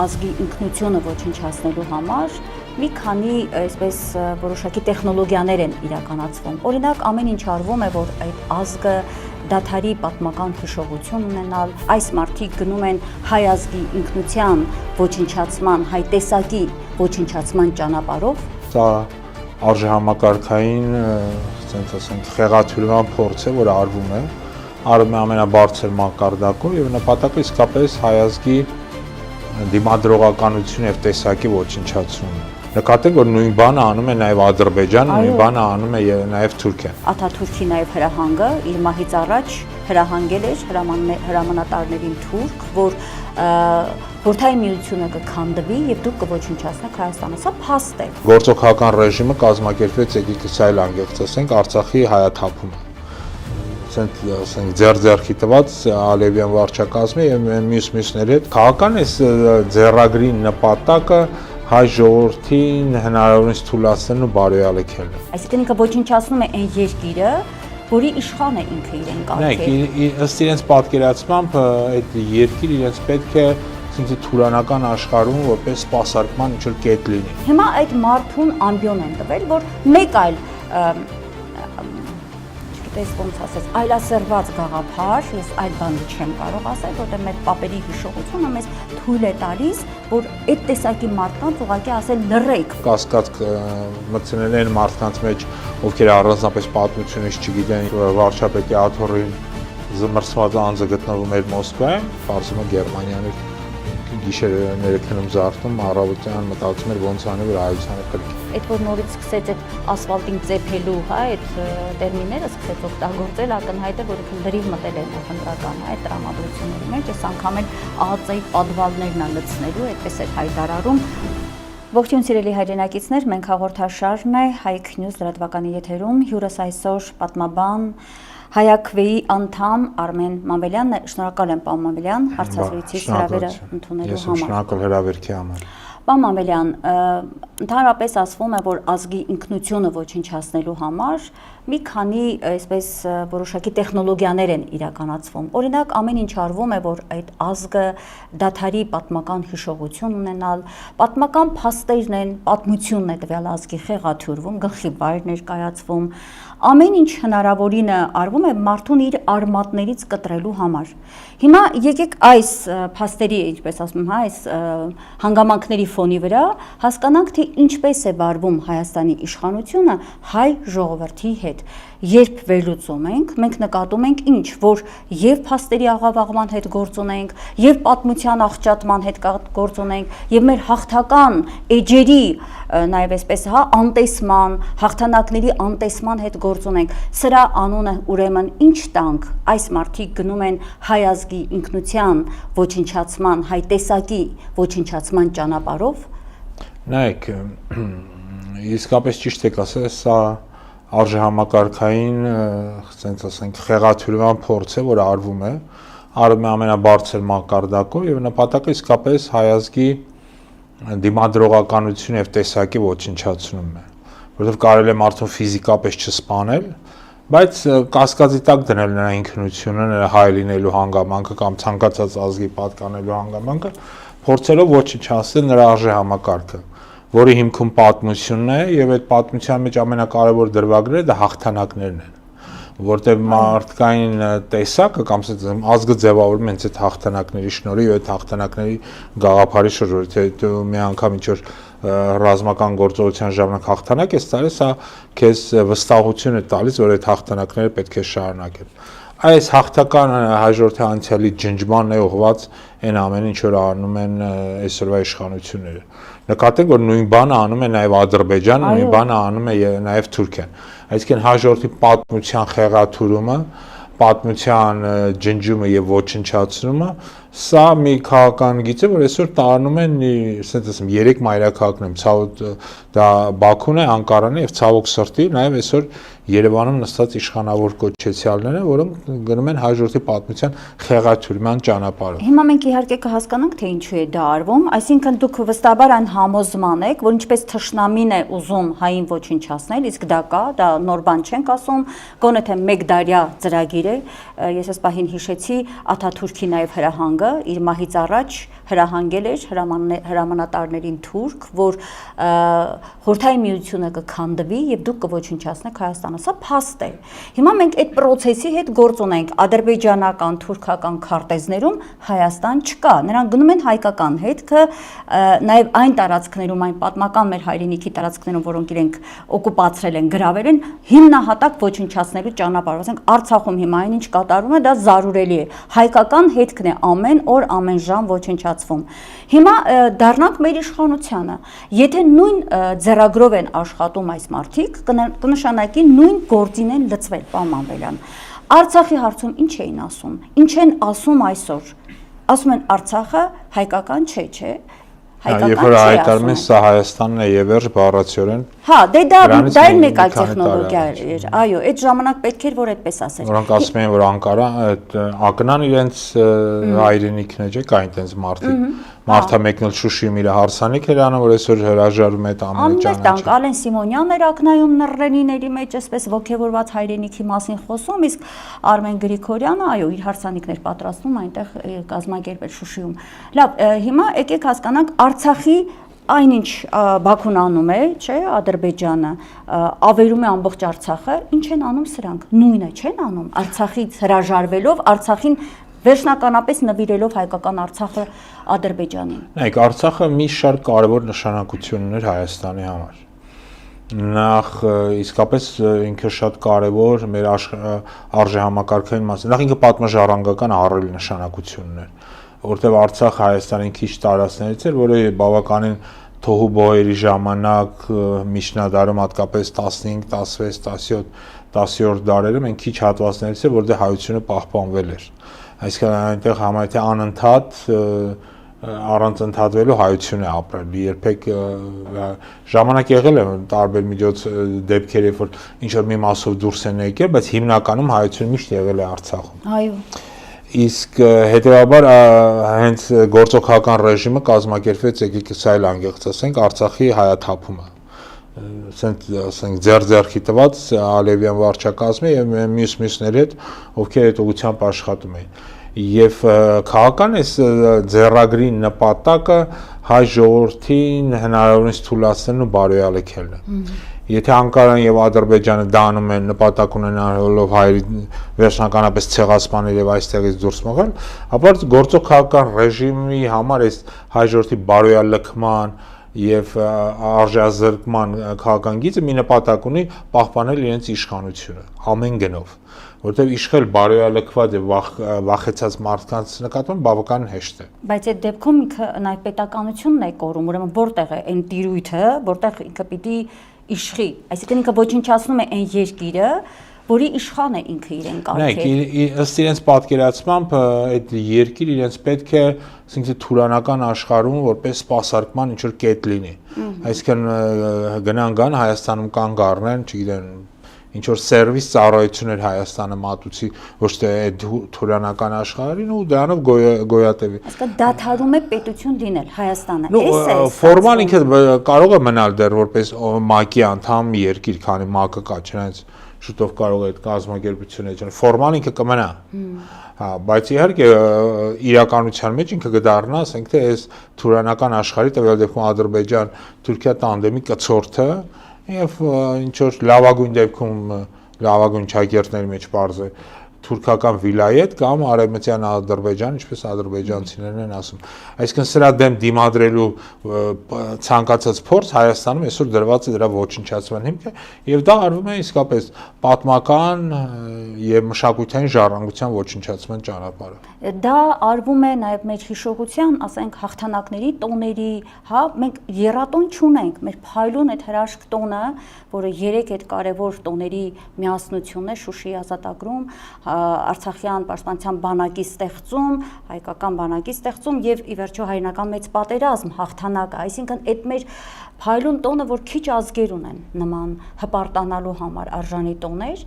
ազգի ինքնությունը ոչնչացնելու համար մի քանի այսպես որոշակի տեխնոլոգիաներ են իրականացվում։ Օրինակ, ամեն ինչ արվում է, որ այդ ազգը դադարի պատմական հիշողություն ունենալ, այս մարդիկ գնում են հայ ազգի ինքնության ոչնչացման, հայ տեսակի ոչնչացման ճանապարհով։ Դա արժեհամակարգային, ասենք ասենք, խեղաթյուրման փորձ է, որ արվում է ամենաբարձր մակարդակով եւ նպատակը իսկապես հայ ազգի դիմադրողականություն եւ տեսակի ոչնչացումն է։ Նկատենք, որ նույն բանը անում է նաև Ադրբեջանը, նույն բանը անում է նաև Թուրքիան։ Աթաթուրքի նաև հրահանգը իր մահից առաջ հրահանգել էր հրամանատարներին թուրք, որ Խորհրդային Միությունը կքանդվի եւ դուք կոչնչացնեք Հայաստանը։ Սա փաստ է։ Գործողական ռեժիմը կազմակերպվեց, եկեք այլ անգամ ասենք, Արցախի հայաթափումը։ Ասենք ձեռքի տված Ալևյան վարչակազմի եւ մյուսների հետ քաղաքական է ձեռագրի նպատակը հայ ժողովրդին հնարավորինս թույլատրելն ու բարոյալքելն է։ Այսինքն ինքը ոչնչացնում է այն երկիրը, որի իշխանը ինքը իրեն կարգել։ Նայեք, ըստ իրենց պատկերացմամբ այդ երկիրը իրենց պետք է թուլանական աշխարհում որպես սպասարկման ինչ-որ կետ լինի։ Հիմա այդ մարդուն ամբիոն են տվել, որ մեկ այլ ոնց ասես, այլասերված գաղափար, ես այլ բան չեմ կարող ասել, որտեղ մեր պապերի հիշողությունը մեզ թույլ է տալիս, որ այդ տեսակի մարդկանց ուղղակի ասել լռեք։ Կասկած մտցնել են մարդկանց մեջ, ովքեր առանձնապես պատմությունից չգիտեն, վարչապետի աթոռին զմրցված անձը գտնվում էր Մոսկվայում, բարձում է Գերմանիան գիշերները քնում զարթում, առավոտյան մտածում էր ոնց անի, որ հայությանը փրկի։ Այդ որ նորից սկսեց այդ ասֆալտին ծեփելու, հա, այդ տերմինները սկսեց օգտագործել, ակնհայտ է, որ լրիվ մտել են նախընտրական, այդ տրամադրությունների մեջ, այս անգամ էլ ԱԱԾ-ի պատվալներն է լցնելու, այդպես է հայտարարում։ Ողջույն սիրելի հայրենակիցներ, մենք հաղորդաշարն է Հայք Նյուզ լրատվականի եթերում, հյուրս այսօր պատմաբան Հայաքվեի անդամ Արմեն Մանվելյանն է, շնորհակալ եմ պարոն Մանվելյան, հարցազրույցից հրավերը ընդունելու համար։ Ես շնորհակալ հրավերքի համար։ Պարոն Մանվելյան, ընդհանրապես ասվում է, որ ազգի ինքնությունը ոչնչացնելու համար մի քանի այսպես որոշակի տեխնոլոգիաներ են իրականացվում։ Օրինակ, ամեն ինչ արվում է, որ այդ ազգը դադարի պատմական հիշողություն ունենալ, պատմական փաստերն են, պատմությունն է տվյալ ազգի խեղաթյուրվում, գլխի վայր ներկայացվում, ամեն ինչ հնարավորինը արվում է մարդուն իր արմատներից կտրելու համար։ Հիմա եկեք այս փաստերի, ինչպես ասում, հա, այս հանգամանքների ֆոնի վրա հասկանանք, թե ինչպես է վարվում Հայաստանի իշխանությունը հայ ժողովրդի հետ։ Երբ վերլուծում ենք, մենք նկատում ենք ինչ, որ եւ փաստերի աղավաղման հետ գործ ունենք, եւ պատմության աղճատման հետ գործ ունենք, եւ մեր հաղթական էջերի, նաեւ այսպես հա, անտեսման, հաղթանակների անտեսման հետ գործ ունենք։ Սրա անունը ուրեմն ինչ տանք, այս մարդիկ գնում են հայ ազգի ինքնության ոչնչացման, հայ տեսակի ոչնչացման ճանապարհով։ Նայեք, իսկապես ճիշտ եք ասել, սա արժեհամակարգային, ասենք ասենք, խեղաթյուրման փորձ է, որ արվում է ամենաբարձր մակարդակով եւ նպատակը իսկապես հայ ազգի դիմադրողականություն եւ տեսակի ոչնչացումն է, որովհետեւ կարելի է մարդուն ֆիզիկապես չսպանել, բայց կասկածի տակ դնել նրա ինքնությունը, նրա հայ լինելու հանգամանքը կամ ցանկացած ազգի պատկանելու հանգամանքը, փորձելով ոչնչացնել նրա արժեհամակարգը, որի հիմքում պատմությունն է եւ այդ պատմության մեջ ամենակարևոր դրվագները դա հաղթանակներն են, որտեղ մարդկային տեսակը կամ ազգը ձևավորվում է հենց այդ հաղթանակների շնորհիվ, այդ հաղթանակների գաղափարի շնորհիվ, թե մի անգամ ինչ որ ռազմական գործողության ժամանակ հաղթանակ ես տալիս, սա քեզ վստահություն է տալիս, որ այդ հաղթանակները պետք է շարունակել։ Այս հաղթական հաջորդի անցյալի ջնջմանն է ուղղված այն ամենը, ինչ որ անում են այսօրվա իշխանությունները։ Նկատենք, որ նույն բանը անում է նաև Ադրբեջանը, նույն բանը անում է նաև Թուրքիան։ Այսինքն հաջորդի պատմության խեղաթյուրումը, պատմության ջնջումը եւ ոչնչացումը, սա մի քաղաքական գիծ է, որ այսօր տանում են, ասենք ասեմ, 3 մայրաքաղաքներ, դա Բաքուն է, Անկարան է եւ ցավոք սրտի նաեւ այսօր Երևանում նստած իշխանավոր կոչեցյալները, որոնք գնում են հաջորդի պատմության խեղաթյուրման ճանապարհով։ Հիմա մենք իհարկե կհասկանանք, թե ինչու է դա արվում, այսինքն դուք վստահաբար այն համոզման եք, որ ինչպես թշնամին է ուզում հային ոչնչացնել, իսկ դա կա, դա նոր բան չենք ասում, գոնե թե մեկ դարյա ծրագիր է, ես այս պահին հիշեցի Աթաթուրքի նաև հրահանգը բանակը իր մահից առաջ հրահանգել էր հրամանատարներին թուրք, որ Խորհրդային Միությունը կքանդվի եւ դուք կոչնչացնեք Հայաստանը։ Սա փաստ է։ Հիմա մենք այդ process-ի հետ գործ ունենք ադրբեջանական, թուրքական քարտեզներում Հայաստան չկա։ Նրանք գնում են հայկական հետքը, նաեւ այն տարածքներում, այն պատմական մեր հայրենիքի տարածքներում, որոնք իրենք օկուպացրել են, գրավել են, հիմնահատակ ոչնչացնելու ճանապարհ։ Ասենք Արցախում հիմա այնինչ կատարվում է, դա զարուրելի է։ Հայկական հետքն է ամեն օր, ամեն ժամ ոչնչացվում։ Հիմա դառնանք մեր իշխանությանը։ Եթե նույն ձեռագրով են աշխատում այս մարդիկ, կնշանակի նույն գործին են լծվել, պարոն Մանվելյան։ Արցախի հարցում ինչ էին ասում։ Ինչ են ասում այսօր։ Ասում են Արցախը հայկական չէ, չէ։ Երբ որ հայտարարում են սա Հայաստանն է եւ վերջ բառացիորեն։ Հա, դա էլ մեկ այլ տեխնոլոգիա էր։ Այո, այդ ժամանակ պետք էր որ այդպես ասեր։ Որոնք ասում են որ Անկարա այդ ակնան իրենց հայրենիքն է, չէ՞, կա այնտենց մարդիկ։ Մարդը մեկնել Շուշիում իր հարսանիք էր անում, որ այսօր հրաժարում է ամեն ճանաչել։ Ալեն Սիմոնյանն էր ակնայում նռենիների մեջ, այսպես ոգևորված հայրենիքի մասին խոսում, իսկ Արմեն Գրիգորյանը, այո, իր հարսանիքներ պատրաստում այնտեղ կազմակերպել Շուշիում։ Լավ, հիմա եկեք հասկանանք Արցախի այնինչ Բաքուն անում է, չէ, Ադրբեջանը ավերում է ամբողջ Արցախը, ինչ են անում սրանք։ Նույնը չեն անում Արցախից հրաժարվելով, Արցախին վերջնականապես նվիրելով հայկական Արցախը Ադրբեջանին։ Նայեք, Արցախը մի շարք կարևոր նշանակություն ուներ Հայաստանի համար։ Նախ իսկապես ինքը շատ կարևոր մեր արժեհամակարգային մասը։ Նախ ինքը պատմաժառանգական առել նշանակություն ուներ, որտեղ Արցախը Հայաստանին քիչ տարածքներից էր, որը բավականին թոհու բոհերի ժամանակ միջնադարում հատկապես 15, 16, 17, 10-րդ դարերում են քիչ հատվածներից է, որտեղ հայությունը պահպանվել էր։ Այսինքն այնտեղ համայնքի անընդհատ առանց ընդհատվելու հայություն է ապրել։ Երբեք ժամանակ եղել է տարբեր միջոց դեպքեր, երբ որ ինչ որ մի մասով դուրս են եկել, բայց հիմնականում հայությունը միշտ եղել է Արցախում։ Այո։ Իսկ հետեւաբար հենց գործողական ռեժիմը կազմակերպվեց, եկեք սա էլ անգեղծ ասենք, Արցախի հայաթափումը։ Ասենք ձեռքի տված Ալևյան վարչակազմի եւ մյուսների հետ, ովքեր այդ ուղղությամբ աշխատում էին։ Եվ քաղաքական այս ձեռագրի նպատակը հայ ժողովրդին հնարավորինս թույլատնելն ու բարոյալքելն է։ Եթե Անկարան եւ Ադրբեջանը դա անում են նպատակ ունենալով հայերի վերջնականապես ցեղասպանել եւ այստեղից դուրս մղել, ապա գործող քաղաքական ռեժիմի համար այս հայ ժողովրդի բարոյալքման եւ արժեազրկման քաղաքական գիծը մի նպատակ ունի պահպանել իրենց իշխանությունը ամեն գնով, որտեղ իշխել բարոյալքված եւ վախեցած մարդկանց նկատմամբ բավական հեշտ է։ Բայց այդ դեպքում ինքը նաեւ պետականությունն է կորում, ուրեմն որտեղ է այն տիրույթը, որտեղ ինքը պիտի իշխի, այսինքն ինքը ոչնչացնում է այն երկիրը, որի իշխան է ինքը իրեն կարգել։ Նայեք, ըստ իրենց պատկերացմամբ այդ երկիր իրենց պետք է, ասենք թուրանական աշխարհում որպես սպասարկման ինչ որ կետ լինի։ Այսինքն գնան գան Հայաստանում կան գառնեն, չգիտեմ, ինչ որ սերվիս ծառայություններ Հայաստանը մատուցի, ոչ թե այդ թուրանական աշխարհին ու դրանով գոյատևի։ Այսինքն դադարում է պետություն լինել Հայաստանը։ Ֆորմալ ինքը կարող է մնալ դեռ որպես ՄԱԿ-ի անդամ երկիր, քանի ՄԱԿ-ը կա, չնայած շուտով կարող է այդ կազմակերպությունը ճանաչել։ Ֆորմալ ինքը կմնա։ Հա, բայց իհարկե իրականության մեջ ինքը կդառնա, ասենք թե այս թուրանական աշխարհի տվյալ դեպքում Ադրբեջան-Թուրքիա տանդեմի կցորդը եւ ինչ որ լավագույն դեպքում լավագույն ճակերտների մեջ բարձ է թուրքական վիլայետ կամ արևմտյան Ադրբեջան, ինչպես ադրբեջանցիներն են ասում։ Այսինքն սրա դեմ դիմադրելու ցանկացած փորձ Հայաստանում այսօր դրված է դրա ոչնչացման հիմքը եւ դա արվում է իսկապես պատմական եւ մշակութային ժառանգության ոչնչացման ճանապարհով։ Դա արվում է նաեւ մեր հիշողության, ասենք հաղթանակների տոների, հա, մենք եռատոն չունենք, մեր փայլուն այդ հրաշք տոնը, որը 3 այդ կարևոր տոների միասնությունն է Շուշիի ազատագրում, Արցախյան պաշտպանության բանակի ստեղծում, հայկական բանակի ստեղծում եւ ի վերջո հայրենական մեծ պատերազմ հաղթանակը, այսինքն այդ մեր փայլուն տոնը, որ քիչ ազգեր ունեն նման հպարտանալու համար արժանի տոներ,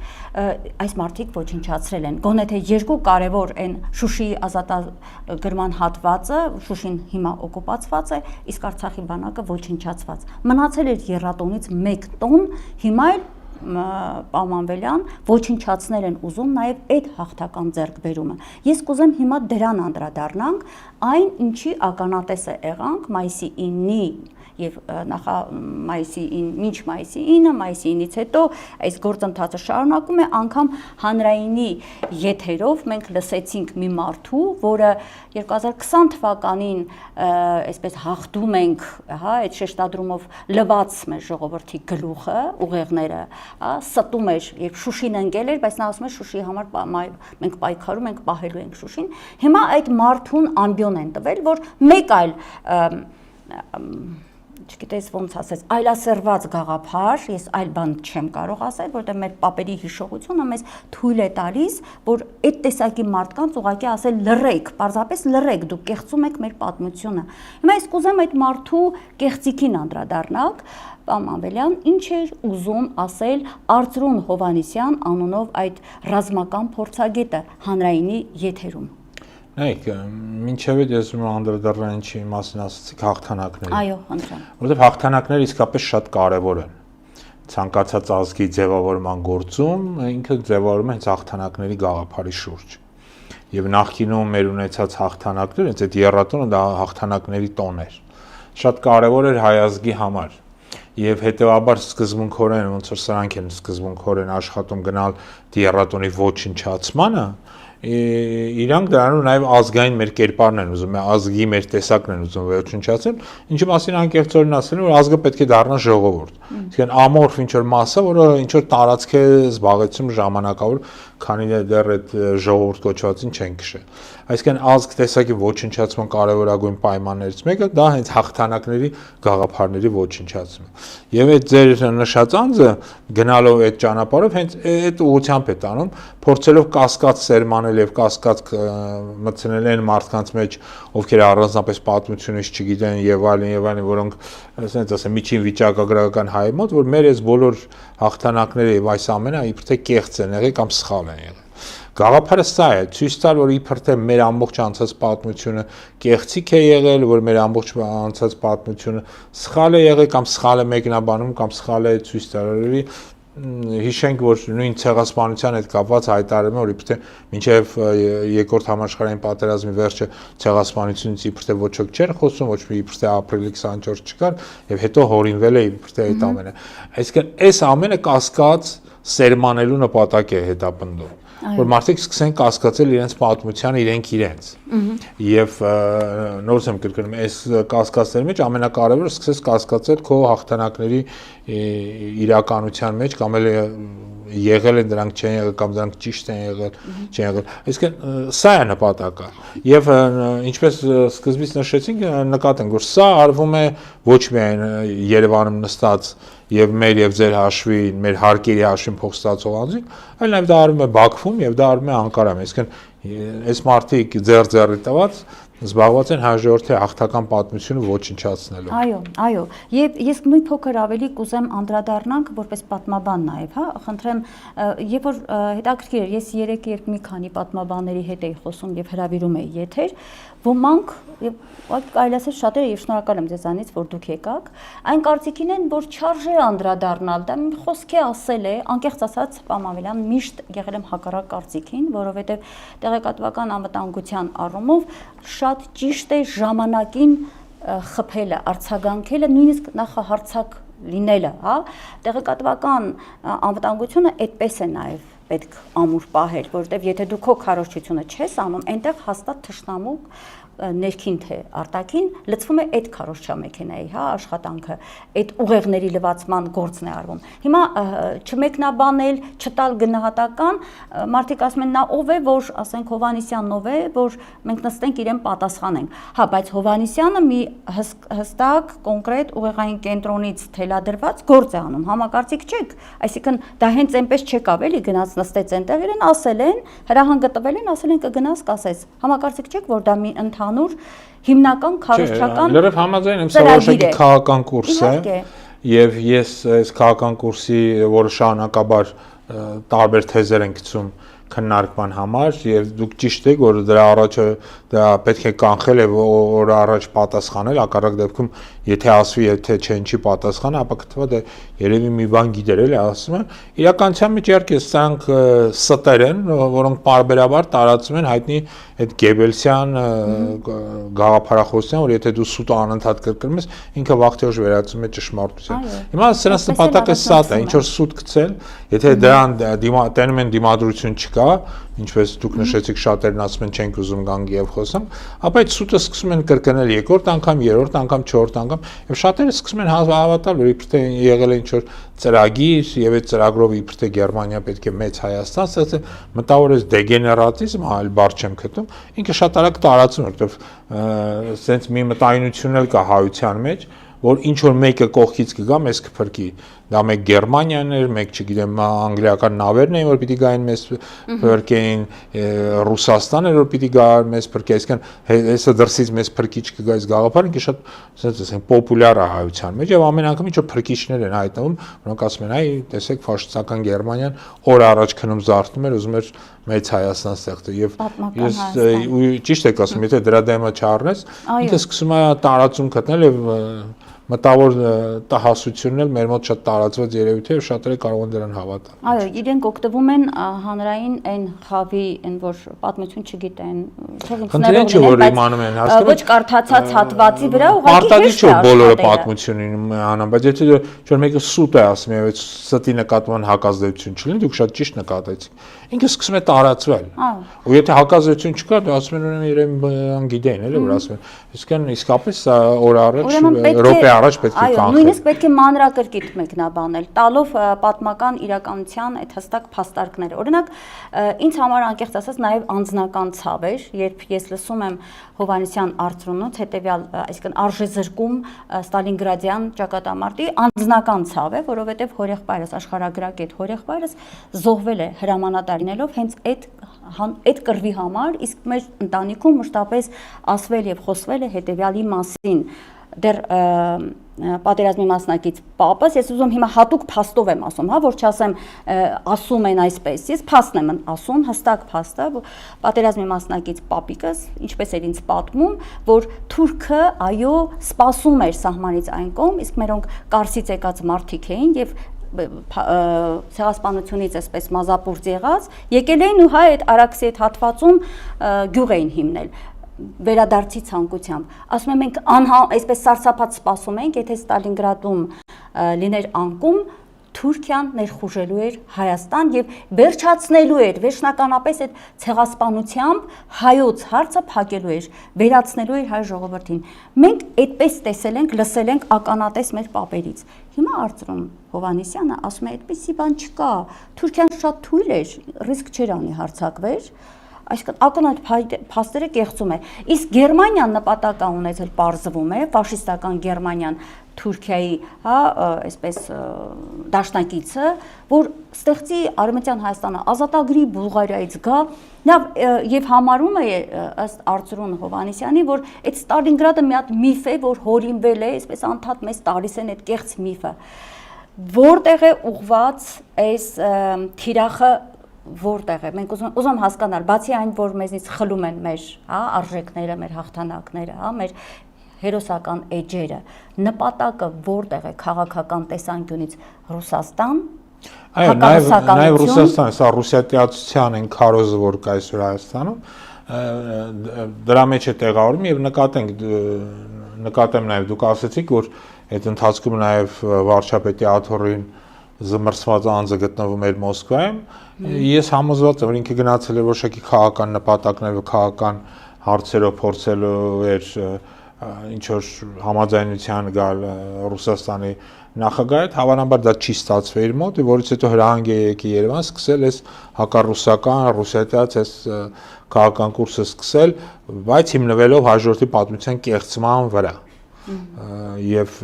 այս մարդիկ ոչնչացրել են։ Գոնե թե 2 կարևոր այն Շուշիի ազատագրման հատվածը, Շուշին հիմա օկուպացված է, իսկ Արցախի բանակը ոչնչացված։ Մնացել էր եռատոնից 1 տոն, հիմա էլ Պամանվելյան ոչնչացնել են ուզում նաև այդ հաղթական ձեռքբերումը։ Ես կուզեմ հիմա դրան անդրադառնանք, այն ինչի ականատես է եղանք մայիսի 9-ի եւ մինչ մայիսի 9-ը, մայիսի 9-ից հետո այս գործընթացը շարունակում է, անգամ հանրայինի եթերով մենք լսեցինք մի մարդու, որը 2020 թվականին այսպես հաղթում ենք, հա, այդ շեշտադրումով լվաց մեր ժողովրդի գլուխը, ուղեղները, հա, ստում էր, երբ Շուշին ընկել էր, բայց նա ասում էր Շուշիի համար մենք պայքարում ենք, պահելու ենք Շուշին։ Հիմա այդ մարդուն ամբիոն են տվել, որ մեկ այլ չգիտես ոնց ասես, այլասերված գաղափար, ես այլ բան չեմ կարող ասել, որտեղ մեր պապերի հիշողությունը մեզ թույլ է տալիս, որ այդ տեսակի մարդկանց ուղղակի ասել լռեք, պարզապես լռեք, դուք կեղծում եք մեր պատմությունը։ Հիմա ես կուզեմ այդ մարդու կեղծիքին անդրադառնալ, Պամանվելյան, ինչ էր ուզում ասել Արծրուն Հովհաննիսյան անունով այդ ռազմական փորձագետը հանրայինի եթերում։ Նայեք, մինչև այդ ես ուզում եմ անդրադառնալ ինչի մասին ասացիք, հաղթանակների։ Այո, խնդրեմ։ Որովհետև հաղթանակները իսկապես շատ կարևոր են։ Ցանկացած ազգի ձևավորման գործում ինքը ձևավորում է հենց հաղթանակների գաղափարի շուրջ։ Եվ նախկինում մեր ունեցած հաղթանակները, հենց այդ եռատոնը դա հաղթանակների տոն էր։ Շատ կարևոր էր հայ ազգի համար։ Եվ հետեւաբար սկզբունքորեն ոնց որ սրանք են սկզբունքորեն աշխատում գնալ եռատոնի ոչնչացմանը, իրանք դրանով նաև ազգային մեր կերպարն են ուզում, ազգի մեր տեսակն են ուզում ոչնչացնել, ինչի մասին անկեղծորեն ասել որ ազգը պետք է դառնա ժողովուրդ։ Իսկեն ամորֆ ինչ որ մասը, որը ինչ որ տարածք է զբաղեցնում ժամանակավոր, քանի դեռ այդ ժողովուրդ կոչվածին չեն քշել։ Այսինքն ազգ տեսակի ոչնչացման կարևորագույն պայմաններից մեկը դա հենց հաղթանակների գաղափարների ոչնչացումն է։ Եվ այդ ձեր նշած անձը գնալով այդ ճանապարհով հենց այդ ուղղությամբ է տանում, փորձելով կասկած սերմանել եւ կասկած մտցնել այն մարդկանց մեջ, ովքեր առանձնապես պատմությունից չգիտեն եւ այլն, որոնք ասենց ասեմ միջին վիճակագրական հայ մոտ, որ մեր այս բոլոր հաղթանակները եւ այս ամենը իբր թե կեղծ են եղել կամ սխալ են եղել։ Գաղափարը սա է, ցույց տալ, որ իբր թե մեր ամբողջ անցած պատմությունը կեղծիք է եղել, որ մեր ամբողջ անցած պատմությունը սխալ է եղել կամ սխալ է մեկնաբանում կամ սխալ է ցույց տալու։ Հիշենք, որ նույն ցեղասպանության հետ կապված հայտարարում է, որ իբր թե մինչև երկրորդ համաշխարհային պատերազմի վերջը ցեղասպանությունից իբր թե ոչ ոք չէր խոսում, ոչ մի իբր թե ապրիլի 24 չկար եւ հետո հորինվել է իբր թե այդ ամենը։ Այսինքն այս ամենը կասկած սերմանելու նպատակ է հետապնդում, որ մարդիկ սկսեն կասկածել իրենց պատմությանը իրենց։ Եվ նորից եմ կրկնում, այս կասկածների մեջ ամենակարևորը սկսես կասկածել քո հաղթանակների իրականության մեջ կամ էլ եղել են դրանք չեն եղել կամ դրանք ճիշտ են եղել, չեն եղել։ Այսինքն սա է նպատակը։ Եվ ինչպես սկզբից նշեցինք, նկատենք, որ սա արվում է ոչ միայն Երևանում նստած եւ մեր եւ ձեր հաշվին, մեր հարկերի հաշվին փող ստացող անձին, այլ նաեւ դա արվում է Բաքվում եւ դա արվում է Անկարայում։ Այսինքն այս մարդիկ ձեռ-ձեռի տված զբաղված են հաջորդի հաղթական պատմությունը ոչնչացնելով։ Այո, եւ ես մի փոքր ավելի կուզեմ անդրադառնանք որպես պատմաբան նաեւ, հա, խնդրեմ, երբ որ հետաքրքիր է, ես երեք մի քանի պատմաբանների հետ էի խոսում եւ հրավիրում էի եթեր, ոմանք եւ կարելի ասել շատերը եւ շնորհակալ եմ ձեզանից, որ դուք եկաք, այն կարծիքին են, որ չարժե անդրադառնալ, դա մի խոսքի ասել է, անկեղծ ասած Պամանվելյան միշտ եղել եմ հակառակ կարծիքին, որովհետեւ տեղեկատվական անվտանգության առումով շատ ճիշտ է ժամանակին խփելը, արձագանքելը, նույնիսկ նախահարցակ լինելը, հա, տեղեկատվական անվտանգությունը այդպես է նաև պետք ամուր պահել, որովհետև եթե դու քո քարոզչությունը չես անում, այնտեղ հաստատ թշնամու ներքին թե արտաքին լցվում է այդ քարոզչամեքենայի, հա, աշխատանքը, այդ ուղեղների լվացման գործն է արվում։ Հիմա չմեկնաբանել, չտալ գնահատական, մարդիկ ասում են նա ով է, որ ասենք Հովհաննիսյանն ով է, որ մենք նստենք իրեն պատասխանենք։ Հա, բայց Հովհաննիսյանը մի հստակ, կոնկրետ ուղեղային կենտրոնից թելադրված գործ է անում, համակարծիք չեք, այսինքն դա հենց այնպես չեկավ էլի գնաց նստեց այնտեղ իրեն ասել են, հրահանգը տվել են, ասել են կգնաս կասես։ Համակարծիք չեք, որ դա մի ընդհանուր հիմնական քարոզչական լրիվ համաձայն եմ, սա որոշակի քաղաքական կուրս է եւ ես այս քաղաքական կուրսի, որը շարունակաբար տարբեր թեզեր են գցում, քննարկման համար եւ դուք ճիշտ եք որ դրա առաջը դա պետք է կանխել եւ օր առաջ պատասխանել հակառակ դեպքում եթե ասվի եթե չեն չի պատասխանը ապա կթվա դա երևի մի բան գիտեր էլի ասում են իրականության մեջ իհարկե սրանք ստեր են որոնք բարբերաբար տարածում են հայտնի այդ Գեբելսյան գաղափարախոսության որ եթե դու սուտը անընդհատ կրկնում ես ինքը վաղտեոջ վերածում է ճշմարտության հիմա սրանց նպատակը սա է ինչ որ սուտ գցել եթե դրան տենում են դիմադրություն չկա ինչպես դուք նշեցիք շատերն ասում են չենք ուզում գանք եւ խոսանք ապա այդ սուտը սկսում են կրկնել երկրորդ անգամ երրորդ անգամ չորրորդ անգամ եւ շատերը սկսում են հավատալ որ իբրե եղել է ինչ որ ծրագիր եւ այդ ծրագրով իբրե Գերմանիա պետք է մեծ Հայաստան ստեղծի մտավորես դեգեներատիզմ այլ բառ չեմ գտնում ինքը շատ արագ տարածում որովհետեւ սենց մի մտայնություն էլ կա հայության մեջ որ ինչ որ մեկը կողքից կգա մեզ կփրկի դա մեկ Գերմանիան էր մեկ չգիտեմ անգլիական նավերն էին որ պիտի գային մեզ փրկեին Ռուսաստանը որ պիտի գա մեզ փրկի այսինքն հեսա դրսից մեզ փրկիչ կգա այս գաղափարը ինքը շատ ասած ասեն պոպուլյար է հայության մեջ եւ ամեն անգամ ինչ որ փրկիչներ են հայտնվում որոնք ասում են այ տեսեք ֆաշիստական Գերմանիան օր առաջ քնում զարթնում էր ուզում էր մեծ Հայաստան ստեղծել եւ ես ճիշտ եք ասում եթե դրա դեմը չառնես ինքը սկսում է տարածում գտնել եւ մտավոր տահասությունն էլ մեր մոտ շատ տարածված երևույթ է եւ շատերը կարող են դրան հավատալ։ Այո, իրենք օգտվում են հանրային այն խավի, այն որ պատմություն չգիտեն, Խնդիրն չէ որ իմանում են, հասկանում ոչ կարդացած հատվածի վրա ուղղակի հեշտ է բոլորը պատմությունին անան, բայց եթե որ մեկը սուտ է ասում եւ այդ ստի նկատման հակազդեցություն չլինի, դուք շատ ճիշտ նկատեցիք։ Ինքը սկսում է տարածվել։ Ու եթե հակազդեցություն չկա, դու ասում են ուրեմն երևի գիտեն, էլի որ ասում են։ Իսկան իսկապես սա օր առաջ րոպե առաջ պետք է կանխել։ Նույնիսկ պետք է մանրակրկիտ մեկնաբանել, տալով պատմական իրականության այդ հստակ փաստարկները։ Օրինակ, ինձ համար անկեղծ ասած նաև անձնական ցավ էր, երբ ես լսում եմ Հովհաննիսյան Արծրունուց հետեւյալ, այսինքն արժեզրկում Ստալինգրադյան ճակատամարտի անձնական ցավ է, որովհետև հորեղբայրս աշխարհագրագետ հորեղբայրս զոհվել է հրամանատարինելով հենց այդ կռվի համար, իսկ մեր ընտանիքում մշտապես ասվել եւ խոսվել է հետեւյալի մասին դեռ պատերազմի մասնակից պապս, ես ուզում հիմա հատուկ փաստով եմ ասում, հա, որ չասեմ ասում են այսպես, ես փաստն եմ ասում, հստակ փաստը, պատերազմի մասնակից պապիկս, ինչպես էր ինձ պատմում, որ թուրքը այո սպասում էր սահմանից այն կողմ, իսկ մերոնք Կարսից եկած մարդիկ էին եւ ցեղասպանությունից այսպես մազապուրձ եղած, եկել էին ու հա այդ Արաքսի այդ հատվածում գյուղ էին հիմնել վերադարձի ցանկությամբ։ Ասում եմ մենք այսպես սարսափած սպասում ենք, եթե Ստալինգրադում լիներ անկում, Թուրքիան ներխուժելու էր Հայաստան եւ վերջացնելու էր, վերջնականապես այդ ցեղասպանությամբ հայոց հարցը փակելու էր, վերացնելու էր հայ ժողովրդին։ Մենք այդպես տեսել ենք, լսել ենք ականատես մեր պապերից։ Հիմա Արծրուն Հովհաննիսյանը ասում է այդպեսի բան չկա։ Թուրքիան շատ թույլ էր, ռիսկ չէր անի հարձակվեր։ Այսինքն ակնհայտ փաստերը կեղծում է։ Իսկ Գերմանիան նպատակ ունեցել պարզվում է, ֆաշիստական Գերմանիան Թուրքիայի, հա, այսպես դաշնակիցը, որ ստեղծի Արևմտյան Հայաստանը ազատագրի Բուլղարիայից գա, եւ համարում է ըստ Արծրուն Հովհաննիսյանի, որ այդ Ստալինգրադը մի հատ միֆ է, որ հորինվել է, այսպես անդադ մեզ տալիս են այդ կեղծ միֆը։ Որտեղ է ուղված այս թիրախը որտեղ է մենք ուզում հասկանալ բացի այն որ մեզնից խլում են մեր հա արժեքները մեր հաղթանակները հա մեր հերոսական էջերը նպատակը որտեղ է քաղաքական տեսանկյունից Ռուսաստան այո նաև Ռուսաստան սա ռուսիատիացության են քարոզը որ կա այսօր Հայաստանում դրա մեջ է տեղավորում եւ նկատեմ նաև դուք ասացիք որ այդ ընթացքում նաև վարչապետի աթոռին զմրցված անձը գտնվում էր Մոսկվայում ես համոզված եմ որ ինքը գնացել է որոշակի քաղաքական նպատակներով քաղաքական հարցերով փորձելու էր ինչ որ համաձայնության գալ Ռուսաստանի նախագահի հետ հավանաբար դա չի ստացվել իր մոտ որից հետո հրահանգ է եկել Երևան սկսել էս հակառուսական ռուսիատիաց էս քաղաքական կուրսը սկսել բայց հիմնվելով հաջորդի պատմության կեղծման վրա եւ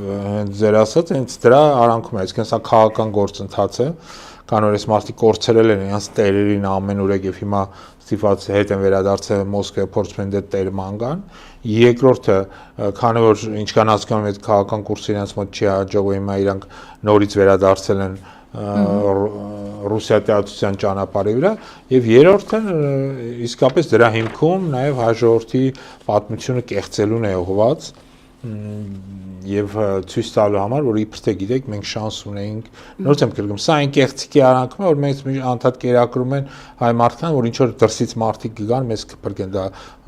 ձեր ասած հենց դրա արանքում է այսինքն սա քաղաքական գործընթաց է քան որ այս մարդիկ կորցրել են իրենց տերերին ամենուրեք եւ հիմա ստիպված հետ են վերադարձել Մոսկվա փորձում են դե տեր մանգան երկրորդը քանի որ ինչքան հասկանում եմ այդ քաղաքական կուրսը իրենց մոտ չի հաջողվում հիմա իրանք նորից վերադարձել են ռուսիատեացության ճանապարհի վրա, եւ երրորդը իսկապես դրա հիմքում նաեւ հայ ժողովրդի պատմությունը կեղծելուն է ուղղված եւ ցույց տալու համար, որ իբր թե գիտեք, մենք շանս ունեինք, նորից եմ կրկնում, սա այն կեղծիքի արանքում է, որ մենք անդադ կերակրում են հայ մարդկանց, որ ինչ որ դրսից մարդիկ կգան, մեզ կփրկեն, դա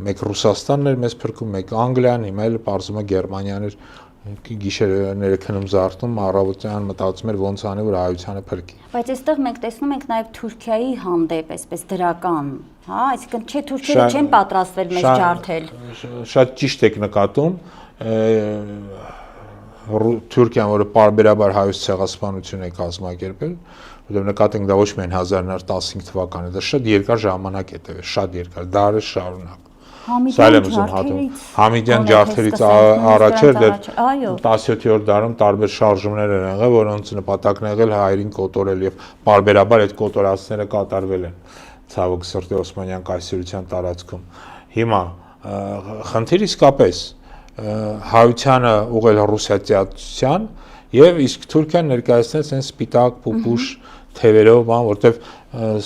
մեկ Ռուսաստանն էր, մեզ փրկում, մեկ Անգլիան, հիմա էլ բարձում է Գերմանիան էր, գիշերները քնում զարթնում, առավոտյան մտածում էր ոնց անի, որ հայությանը փրկի։ Բայց այստեղ մենք տեսնում ենք նաև Թուրքիայի հանդեպ այսպես դրական, հա, այսինքն չէ թուրքերը չեն պատրաստվել մեզ ջարդել։ Շատ ճիշտ եք նկատում, Թուրքիան, որը պարբերաբար հայոց ցեղասպանություն է կազմակերպել, որտեղ նկատենք դա ոչ միայն 1915 թվականին, դա շատ երկար ժամանակ է տևել, շատ երկար, դարեր շարունակ։ Համիդյան ջարդերից առաջ էր, 17-րդ դարում տարբեր շարժումներ են եղել, որոնց նպատակն է եղել հայերին կոտորել եւ պարբերաբար այդ կոտորածները կատարվել են ցավոք սրտի Օսմանյան կայսրության տարածքում։ Հիմա խնդիր իսկապես հայությանը ուղղել ռուսիատեացության եւ իսկ Թուրքիան ներկայացնեց այն սպիտակ պուպուշ թևերով, բան, որտեվ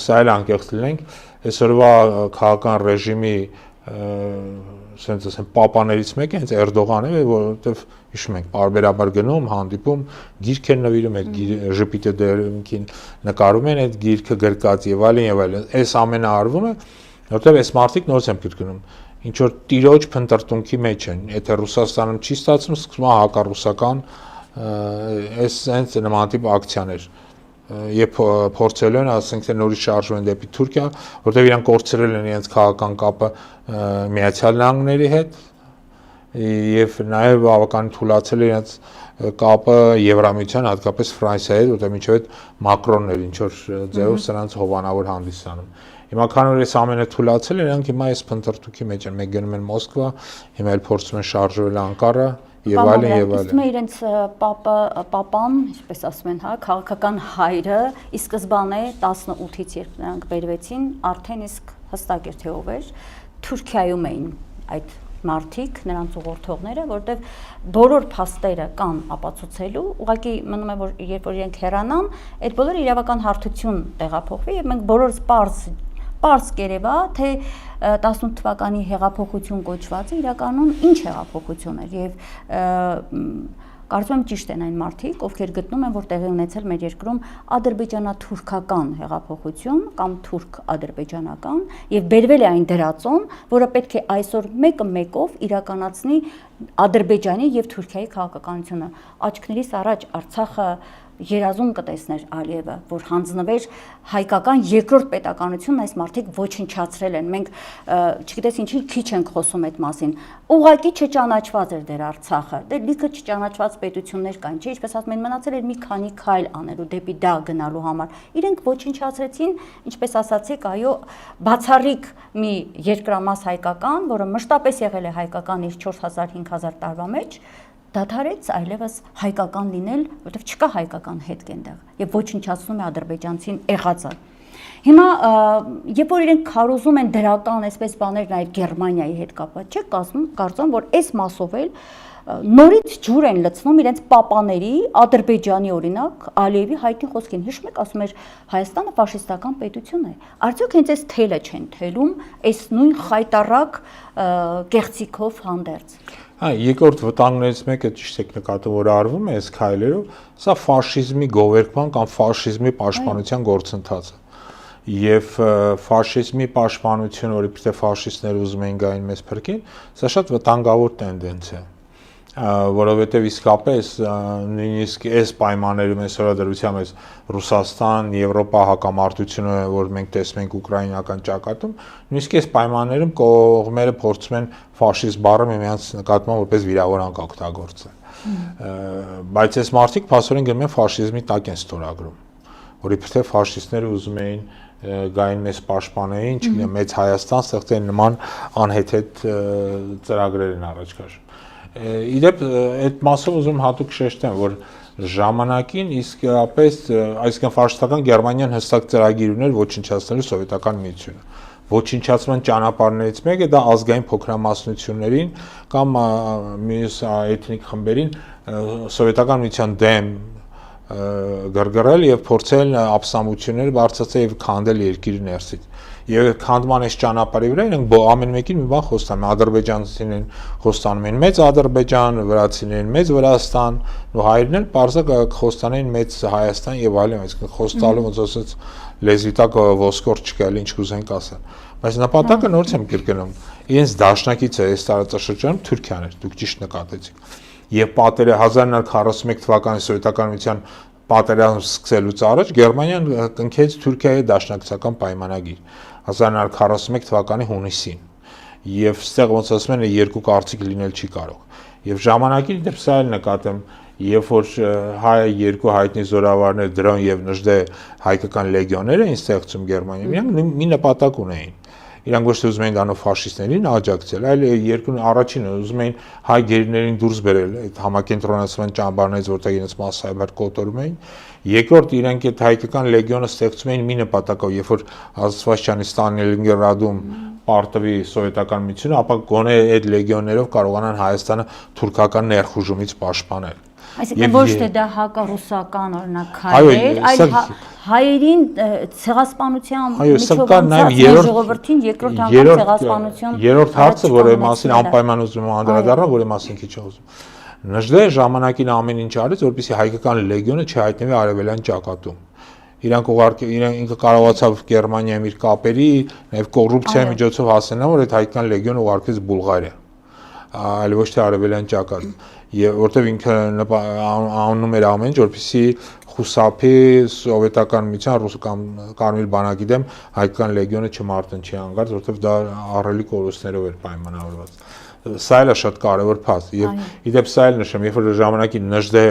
սա էլ անկեղծ լինենք, այսօրվա քաղաքական ռեժիմի ասենք ասեմ պապաներից մեկը հենց Էրդողանն է, որովհետև հիշում ենք բարբերաբար գնում, հանդիպում, գիրք են նվիրում, այդ ժպիտը դերքին նկարում են այդ գիրքը գրկած եւ այլն եւ այլն։ Այս ամենը արվում է, որովհետև այս մարդիկ նորից եմ կրկնում, ինչ որ տիրոջ փնտրտունքի մեջ են, եթե Ռուսաստանում չի ստացվում, սկսում է հակառուսական այս հենց նման տիպ ակցիաներ եւ փորձել են, ասենք թե նորից շարժում են դեպի Թուրքիա, որտեղ իրանք կորցրել են իրենց քաղաքական կապը Միացյալ Նահանգների հետ եւ նաեւ բավականին թուլացել իրենց կապը Եվրամիության, հատկապես Ֆրանսիայի հետ, որտեղ մինչեւ այդ Մակրոնն էր ինչ որ ձեւով սրանց հովանավոր հանդիսանում։ Հիմա քան որ այս ամենը թուլացել է, իրանք հիմա այս փնտրտուքի մեջ են, մեկ գնում են Մոսկվա, հիմա էլ փորձում են շարժվել Անկարա եւ այլն եւ այլն։ Իսկ իրենց պապան, ինչպես ասում են, հա, քաղաքական հայրը ի սկզբանե 18-ից երբ նրանք բերվեցին, արդեն իսկ հստակ էր թե ով էր, Թուրքիայում էին այդ մարդիկ, նրանց ուղղորդողները, որտեղ բոլոր փաստերը կան ապացուցելու, ուղղակի մնում է որ երբ որ իրենք հեռանան, այդ բոլորը իրավական հարթություն տեղափոխվի եւ մենք բոլորս պարզ կերևա, թե 18 թվականի հեղափոխություն կոչվածը իրականում ինչ հեղափոխություն էր եւ կարծում եմ ճիշտ են այն մարդիկ, ովքեր գտնում են, որ տեղի ունեցել մեր երկրում ադրբեջանա-թուրքական հեղափոխություն կամ թուրք-ադրբեջանական եւ բերվել է այն դրածոն, որը պետք է այսօր մեկը մեկով իրականացնի Ադրբեջանի եւ Թուրքիայի քաղաքականությունը։ Աչքներիս առաջ Արցախը երազում կտեսներ Ալիևը, որ հանձնվեր հայկական երկրորդ պետականությունն, այս մարդիկ ոչնչացրել են։ Մենք չգիտես ինչի քիչ ենք խոսում այդ մասին։ Ուղղակի չճանաչված էր դեր Արցախը։ Դե լիքը չճանաչված պետություններ կային, չէ՞, ինչպես ասում են, մնացել էր մի քանի քայլ անելու դեպի դա գնալու համար։ Իրենք ոչնչացրեցին, ինչպես ասացիք, այո, բացառիկ մի երկրամաս հայկական, որը մշտապես եղել է հայկական իր 4000-5000 տարվա մեջ, դադարեց այլևս հայկական լինել, որովհետև չկա հայկական հետք այնտեղ եւ ոչնչացնում է ադրբեջանցին եղածը։ Հիմա երբ որ իրենք քարոզում են դրական այսպես բաներ նայել Գերմանիայի հետ կապված, չէ՞, կարծում որ այս մասով էլ նորից ջուր են լցնում իրենց պապաների Ադրբեջանի օրինակ Ալիևի հայտնի խոսքին, հիշում եք, ասում էր Հայաստանը ֆաշիստական պետություն է։ Արդյոք հենց այս թելը չեն թելում, այս նույն խայտարակ կեղծիքով հանդերձ։ Երկրորդ վտանգներից մեկը ճիշտ եք նկատում, որ արվում է այս քայլերով, սա ֆաշիզմի գովերքման կամ ֆաշիզմի պաշտպանության գործընթացը։ Եվ ֆաշիզմի պաշտպանությունը, որի պիտի ֆաշիստները ուզում էին գային մեզ փրկին, սա շատ վտանգավոր տենդենս է, որովհետև իսկապես նույնիսկ այս պայմաններում այս օրադրությամբ այս Ռուսաստան, Եվրոպա հակամարտությունը, որ մենք տեսնում ենք ուկրաինական ճակատում, նույնիսկ այս պայմաններում կողմերը փորձում են ֆաշիստ բառը միմյանց նկատմամբ որպես վիրավորանք օգտագործել։ Բայց այս մարդիկ փաստորեն գնում են ֆաշիզմի տակ են ստորագրում, որի պիտի ֆաշիստները ուզում էին գային մեզ պաշտպանեին, չգիտեմ, մեծ Հայաստան ստեղծեն նման անհեթեթ ծրագրեր են առաջ քաշում։ Իդեպ այդ մասով ուզում հատուկ շեշտեմ, որ ժամանակին իսկապես, այսինքն ֆաշիստական Գերմանիան հստակ ծրագիր ուներ ոչնչացնելու սովետական միությունը։ Ոչնչացման ճանապարհներից մեկը դա ազգային փոքրամասնություններին կամ մյուս էթնիկ խմբերին սովետական միության դեմ գրգռել եւ փորձել ապսամություններ բարձրացնել եւ քանդել երկրի ներսից։ Եվ քանդման այս ճանապարհի վրա իրենք ամեն մեկին մի բան խոստանում են, ադրբեջանցիներին խոստանում են մեծ Ադրբեջան, վրացիներին մեծ Վրաստան, ու հայերն էլ պարզակ խոստանեն մեծ Հայաստան եւ այլն, այսինքն խոստալու ոնց ասած լեզվի տակ ոսկոր չկա, ինչ կուզենք ասել։ Բայց նպատակը նորից եմ կրկնում, իրենց դաշնակիցը այս տարածաշրջանում Թուրքիան էր, դուք ճիշտ նկատեցիք։ Եվ պատերը 1941 թվականի սովետական միության պատերազմ սկսելուց առաջ Գերմանիան կնքեց Թուրքիայի դաշնակցական պայմանագիր 1941 թվականի հունիսին։ Եվ ստեղ ոնց ասում են երկու կարծիք լինել չի կարող։ Եվ ժամանակի դեպ սա էլ նկատեմ, երբ որ երկու հայտնի զորավարներ Դրոն եւ Նժդե հայկական լեգիոներ էին ստեղծում Գերմանիայում, իրանք մի նպատակ ունեին։ Իրանք ոչ թե ուզում էին դանով ֆաշիստներին աջակցել, այլ երկրն առաջինը ուզում էին հայ գերիներին դուրս բերել այդ համակենտրոնացման ճամբարներից, որտեղ իրենց massայաբար կոտորում էին։ Երկրորդ իրենք այդ հայկական լեգիոնը ստեղծում էին մի նպատակով, երբ որ Ազովսթանի Ստալինգրադում պարտվի սովետական միությունը, ապա գոնե այդ լեգիոններով կարողանան Հայաստանը թուրքական ներխուժումից պաշտպանել։ Այսինքն ոչ թե դա հակառուսական օրինակ քայլեր, այլ հայերին ցեղասպանության միջով ժողովրդին երկրորդ անգամ ցեղասպանություն։ Երրորդ հարցը, որի մասին անպայման ուզում եմ անդրադառնալ, որի մասին քիչ ուզում։ Նժդե ժամանակին ամեն ինչ արեց, որպեսզի հայկական լեգիոնը չհայտնվի արևելյան ճակատում։ Իրանք ուղարկի ինքը կարողացավ Գերմանիայում իր կապերի, նաև կոռուպցիայի միջոցով հասնել, որ այդ հայկական լեգիոնը ուղարկվեց Բուլղարիա, այլ ոչ թե արևելյան ճակատ։ Եվ որտեվ ինքը անում էր ամեն ինչ, որպեսզի խուսափի սովետական միության ռուսական կարմիր բանակի դեմ հայկական լեգիոնը չմարտնչի հանգարց, որտեվ դա ահռելի կորուստներով էր պայմանավորված։ Սա էլ է շատ կարևոր փաստ։ Եվ իդեպ սա էլ նշեմ, երբ որ ժամանակի Նժդե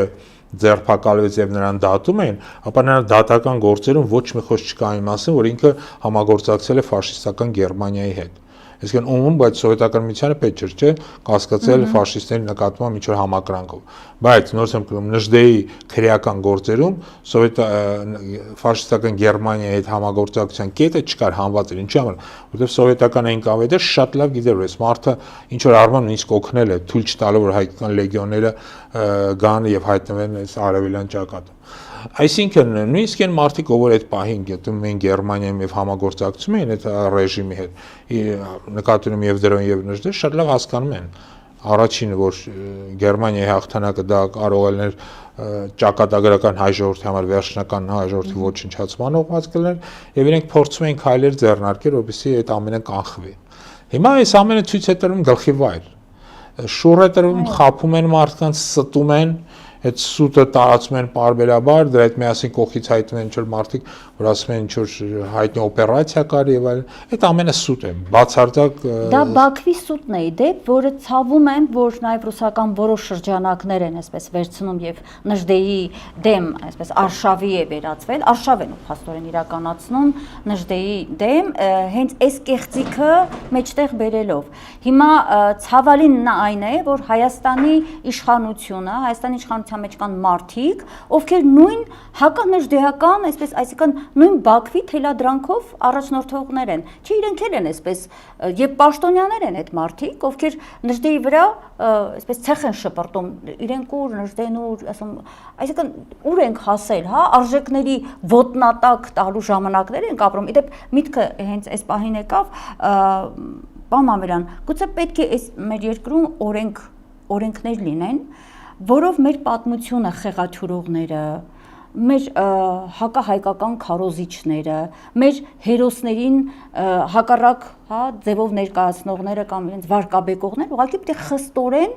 ձերբակալվեց եւ նրան դատում էին, ապա նրա դատական գործերում ոչ մի խոսք չկա այն մասին, որ ինքը համագործակցել է ֆաշիստական Գերմանիայի հետ։ Այսինքն ում, բայց սովետական միությանը պետք չէր, չէ, կասկածել ֆաշիստների նկատմամբ ինչ որ համակրանքով։ Բայց նորից եմ կրում Նժդեի քրեական գործերում ֆաշիստական Գերմանիայի հետ համագործակցության կետը չկար, հանված էր։ Ինչի՞ համար, որովհետև սովետական ինկավեդը շատ լավ գիտեր, որ այս մարդը ինչ որ արման նույնիսկ օգնել է, թույլ չտալով որ հայկական լեգիոնները գան եւ հայտնվեն այս արևելյան ճակատում։ Այսինքն նույնիսկ այն մարդիկ, ովքեր այդ պահին գտնում էին Գերմանիայում եւ համագործակցում էին այդ ռեժիմի հետ, նկատի ունեմ եւ Դրոն եւ Նժդե, շատ լավ հասկանում են։ Առաջինը, որ Գերմանիայի հաղթանակը դա կարող է լինել ճակատագրական հայ ժողովրդի համար վերջնական հայ ժողովրդի ոչնչացման ուղղված կլիներ, եւ իրենք փորձում էին քայլեր ձեռնարկել, որպեսզի այդ ամենը կանխվի։ Հիմա այս ամենը ցույց է տրվում գլխի վայր։ Շուռ է տրվում, խափում են մարդկանց, ստում են, այդ սուտը տարածում են պարբերաբար, դրա հետ միասին կողքից հայտնվում են ինչ-որ մարդիկ, որ ասում են ինչ-որ հայտնի օպերացիա կար եւ այլն, այդ ամենը սուտ է, բացարձակ։ Դա Բաքվի սուտն է, դեպ, որը ցավում են, որ նաեւ ռուսական որոշ շրջանակներ են այսպես վերցնում եւ Նժդեի դեմ, այսպես արշավի է վերածվել, արշավ են փաստորեն իրականացնում Նժդեի դեմ, հենց այս կեղծիքը մեջտեղ բերելով։ Հիմա ցավալին այն է, որ Հայաստանի իշխանության մեջ կան մարդիկ, ովքեր նույն հականժդեական, այսպես, այսինքն նույն Բաքվի թելադրանքով առաջնորդողներ են։ Չէ, իրենք են այսպես, եւ պաշտոնյաներ են այդ մարդիկ, ովքեր Նժդեի վրա, այսպես ցեխ են շպրտում, իրենք ուր Նժդեն ուր, ասում, այսինքն ուր ենք հասել, հա, արժեքների ոտնատակ տալու ժամանակներ ենք ապրում։ Իդեպ միտքը հենց այս պահին եկավ, պարոն Մամերյան, գուցե պետք է այս մեր երկրում օրենքներ լինեն, որով մեր պատմությունը խեղաթյուրողները, մեր հակահայկական քարոզիչները, մեր հերոսներին հակառակ, հա, ձևով ներկայացնողները կամ իրենց վարկաբեկողները ուղղակի պետք է խստորեն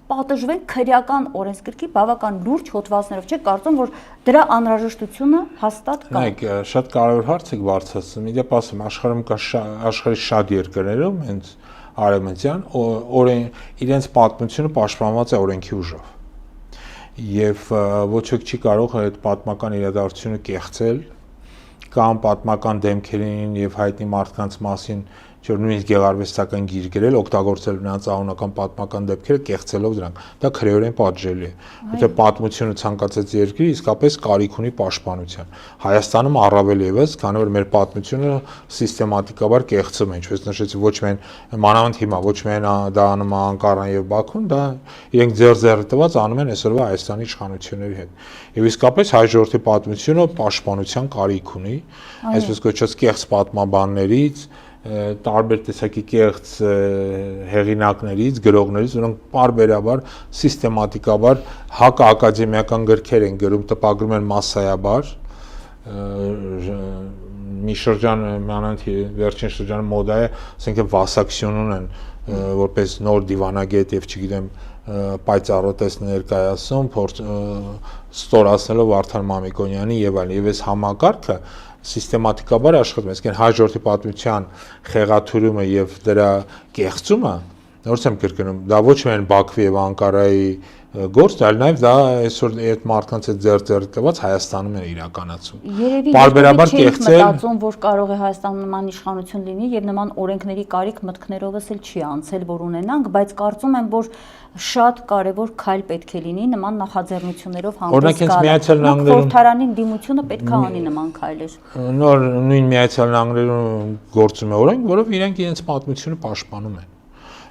պատժվեն քրեական օրենսգրքի բավական լուրջ հոդվածներով, չէ՞ կարծում, որ դրա անհրաժեշտությունը հաստատ կա։ Նայեք, շատ կարևոր հարց եք բարձրացնում։ Իդեպ ասեմ, աշխարհում կա աշխարհի շատ երկրներում, հենց արևմտյան, իրենց պատմությունը պաշտպանված է օրենքի ուժով։ Եվ ոչ ոք չի կարող այդ պատմական իրադարձությունը կեղծել կամ պատմական դեմքերին եւ հայտնի մարդկանց մասին Չէ՞ նույնիսկ գեղարվեստական գիր գրել, օգտագործել նրանց անունական պատմական դեպքերը, կեղծելով դրանք։ Դա քրեորեն պատժելի է։ Եթե պատմությունը ցանկացած երկրի իսկապես կարիք ունի պաշտպանության։ Հայաստանում առավել եւս, քանի որ մեր պատմությունը սիստեմատիկաբար կեղծում է, ինչպես նշեցի, ոչ միայն մանավանդ հիմա, ոչ միայն դա անում է Անկարան եւ Բաքուն, դա իրենք ձեռ տված անում են այսօրվա Հայաստանի իշխանությունների հետ։ Եվ իսկապես հայ ժողովրդի պատմությունը պաշտպանության կարիք ունի, այսպես կոչված կեղծ պատմաբաններից, տարբեր տեսակի կեղծ հեղինակներից, գրողներից, որոնք պարբերաբար սիստեմատիկաբար հակաակադեմիական գրքեր են գրում, տպագրում են massայաբար, մի շրջան մանավանդ վերջին շրջանը մոդա է, ասենք Վասակսյունուն են որպես նոր դիվանագետ եւ չգիտեմ պայծառոտես ներկայացում, ստորացնելով Վարդան Մամիկոնյանի եւ այլն, եւ այս համակարգը սիստեմատիկաբար աշխատում է, այսինքն հայ ժողովրդի պատմության խեղաթյուրումը եւ դրա կեղծումը, նորից եմ կրկնում, դա ոչ միայն Բաքվի եւ Անկարայի գործ, այլ նաեւ դա այսօր այդ մարդկանց հետ ձեռ տված Հայաստանում է իրականացում։ Պարբերաբար կեղծել, մտածում, որ կարող է Հայաստանում նման իշխանություն լինի եւ նման օրենքների կարիք մտքներովս էլ չի անցել, որ ունենանք, բայց կարծում եմ, որ շատ կարևոր քայլ պետք է լինի նման նախաձեռնություններով հանդես գալ։ Խորհրդարանին դիմությունը պետք է անի նման քայլեր։ Նոր նույն Միացյալ Նահանգներում գործում է օրենք, որով իրենք իրենց պատմությունը պաշտպանում են։